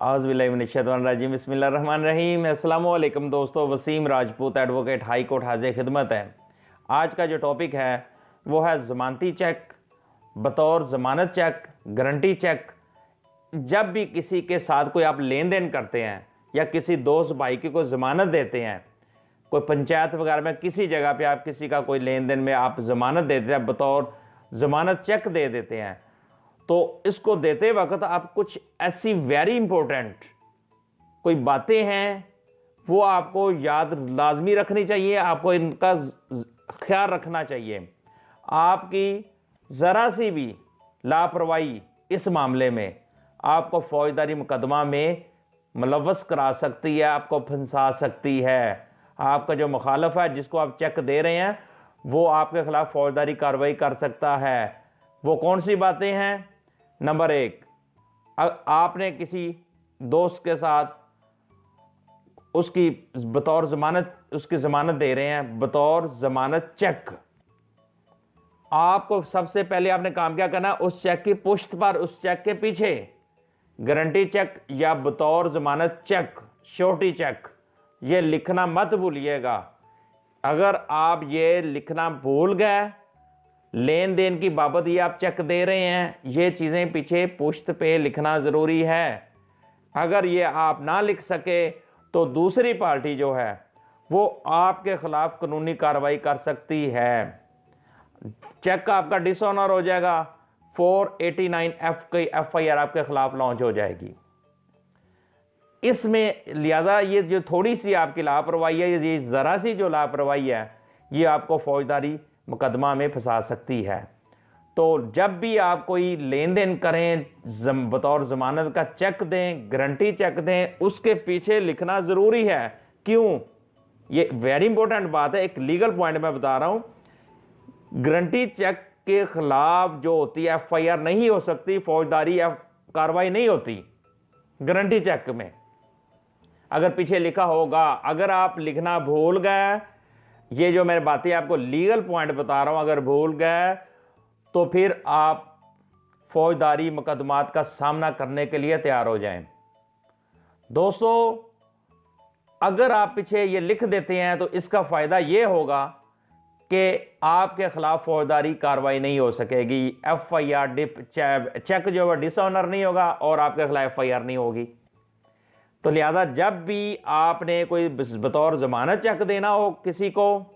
आज़बिल्लाहिमिनश्शैतानिर्रजीम बिस्मिल्लाहिर्रहमानिर्रहीम। अस्सलामु अलैकुम दोस्तों, Wasim Rajput advocate high court हाज़िर खिदमत है। आज का जो टॉपिक है वो है ज़मानती चेक, बतौर ज़मानत चेक, गारंटी चेक। जब भी किसी के साथ कोई आप लेन देन करते हैं या किसी दोस्त भाई की कोई ज़मानत देते हैं, कोई पंचायत वगैरह में किसी जगह पे आप किसी का कोई लेन देन में आप ज़मानत देते हैं, बतौर ज़मानत चेक दे देते हैं, तो इसको देते वक्त आप कुछ ऐसी वेरी इंपॉर्टेंट कोई बातें हैं वो आपको याद लाजमी रखनी चाहिए, आपको इनका ख्याल रखना चाहिए। आपकी ज़रा सी भी लापरवाही इस मामले में आपको फौजदारी मुकदमा में मुलव्वस करा सकती है, आपको फंसा सकती है। आपका जो मुखालफ है जिसको आप चेक दे रहे हैं वो आपके खिलाफ फौजदारी कार्रवाई कर सकता है। वो कौन सी बातें हैं? नंबर 1, आपने किसी दोस्त के साथ उसकी बतौर ज़मानत उसकी ज़मानत दे रहे हैं, बतौर ज़मानत चेक। आपको सबसे पहले आपने काम क्या करना, उस चेक की पुश्त पर, उस चेक के पीछे गारंटी चेक या बतौर ज़मानत चेक, श्योरिटी चेक, ये लिखना मत भूलिएगा। अगर आप ये लिखना भूल गए, लेन देन की बाबत ये आप चेक दे रहे हैं, ये चीज़ें पीछे पुश्त पे लिखना ज़रूरी है। अगर ये आप ना लिख सके तो दूसरी पार्टी जो है वो आपके खिलाफ कानूनी कार्रवाई कर सकती है। चेक आपका डिसऑनर हो जाएगा, 489F की FIR आपके खिलाफ लॉन्च हो जाएगी। इसमें लिहाजा ये जो थोड़ी सी आपकी लापरवाही है, ये ज़रा सी जो लापरवाही है, ये आपको फौजदारी मुकदमा में फंसा सकती है। तो जब भी आप कोई लेन देन करें, बतौर ज़मानत का चेक दें, गारंटी चेक दें, उसके पीछे लिखना ज़रूरी है। क्यों? ये वेरी इंपॉर्टेंट बात है, एक लीगल पॉइंट मैं बता रहा हूँ। गारंटी चेक के खिलाफ जो होती है FIR नहीं हो सकती, फौजदारी कार्रवाई नहीं होती गारंटी चेक में। अगर पीछे लिखा होगा, अगर आप लिखना भूल गए, ये जो मैं बातें आपको लीगल पॉइंट बता रहा हूं, अगर भूल गए तो फिर आप फौजदारी मुकदमात का सामना करने के लिए तैयार हो जाएं। दोस्तों, अगर आप पीछे ये लिख देते हैं तो इसका फायदा ये होगा कि आपके खिलाफ फौजदारी कार्रवाई नहीं हो सकेगी। FIR चेक जो है डिसऑनर नहीं होगा और आपके खिलाफ FIR नहीं होगी। तो लिहाजा जब भी आपने कोई बतौर ज़मानत चेक देना हो किसी को,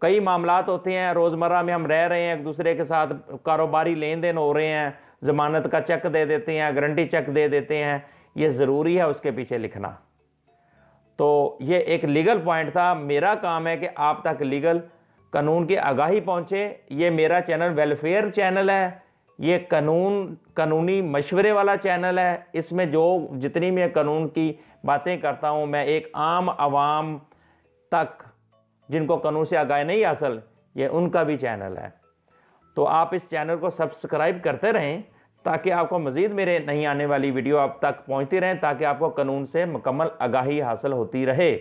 कई मामलात होते हैं, रोज़मर्रा में हम रह रहे हैं, एक दूसरे के साथ कारोबारी लेन देन हो रहे हैं, ज़मानत का चेक दे देते हैं, गारंटी चेक दे देते हैं, ये ज़रूरी है उसके पीछे लिखना। तो ये एक लीगल पॉइंट था। मेरा काम है कि आप तक लीगल कानून की आगाही पहुँचे। ये मेरा चैनल वेलफेयर चैनल है, ये कानूनी मशवरे वाला चैनल है। इसमें जो जितनी मैं कानून की बातें करता हूँ, मैं एक आम आवाम तक जिनको कानून से आगाही नहीं हासिल, ये उनका भी चैनल है। तो आप इस चैनल को सब्सक्राइब करते रहें ताकि आपको मज़ीद मेरे नई आने वाली वीडियो आप तक पहुँचती रहें, ताकि आपको कानून से मुकम्मल आगाही हासिल होती रहे।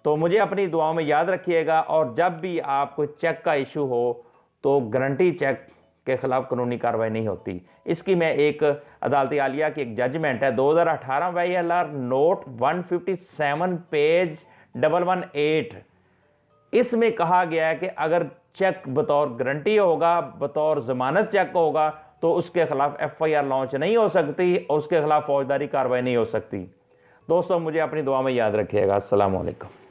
तो मुझे अपनी दुआओं में याद रखिएगा, और जब भी आपको चेक का इशू हो तो गारंटी चेक के खिलाफ कानूनी कार्रवाई नहीं होती। इसकी मैं एक अदालती आलिया की एक जजमेंट है 2018 YLR नोट 157 पेज 118, इसमें कहा गया है कि अगर चेक बतौर गारंटी होगा, बतौर ज़मानत चेक होगा, तो उसके खिलाफ FIR लॉन्च नहीं हो सकती और उसके खिलाफ फौजदारी कार्रवाई नहीं हो सकती। दोस्तों, मुझे अपनी दुआ में याद रखिएगा। अस्सलाम वालेकुम।